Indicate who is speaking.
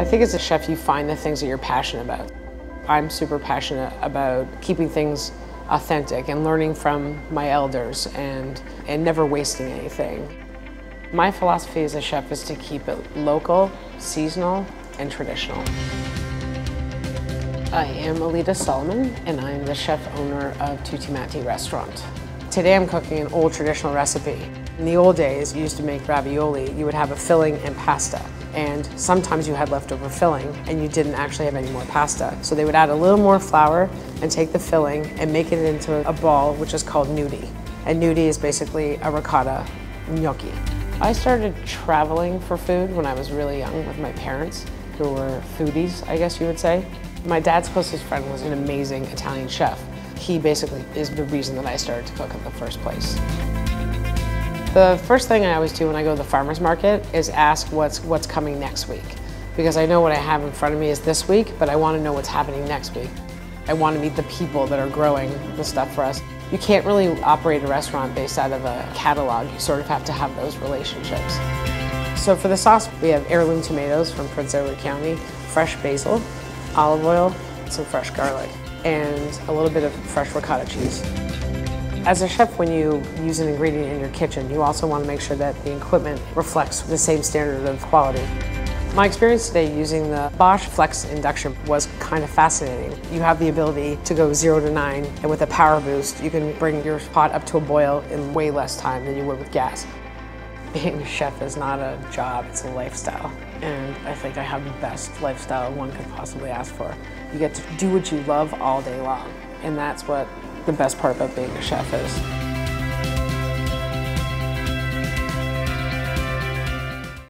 Speaker 1: I think as a chef, you find the things that you're passionate about. I'm super passionate about keeping things authentic and learning from my elders and never wasting anything. My philosophy as a chef is to keep it local, seasonal, and traditional. I am Alita Solomon, and I'm the chef owner of Tutti Matti restaurant. Today I'm cooking an old traditional recipe. In the old days, you used to make ravioli. You would have a filling and pasta. And sometimes you had leftover filling and you didn't actually have any more pasta. So they would add a little more flour and take the filling and make it into a ball, which is called gnudi. And gnudi is basically a ricotta gnocchi. I started traveling for food when I was really young with my parents, who were foodies, I guess you would say. My dad's closest friend was an amazing Italian chef. He basically is the reason that I started to cook in the first place. The first thing I always do when I go to the farmer's market is ask what's coming next week. Because I know what I have in front of me is this week, but I want to know what's happening next week. I want to meet the people that are growing the stuff for us. You can't really operate a restaurant based out of a catalog. You sort of have to have those relationships. So for the sauce, we have heirloom tomatoes from Prince Edward County, fresh basil, olive oil, some fresh garlic, and a little bit of fresh ricotta cheese. As a chef, when you use an ingredient in your kitchen, you also want to make sure that the equipment reflects the same standard of quality. My experience today using the Bosch Flex induction was kind of fascinating. You have the ability to go 0 to 9, and with a power boost, you can bring your pot up to a boil in way less time than you would with gas. Being a chef is not a job, it's a lifestyle. And I think I have the best lifestyle one could possibly ask for. You get to do what you love all day long, and that's what the best part about being a chef is.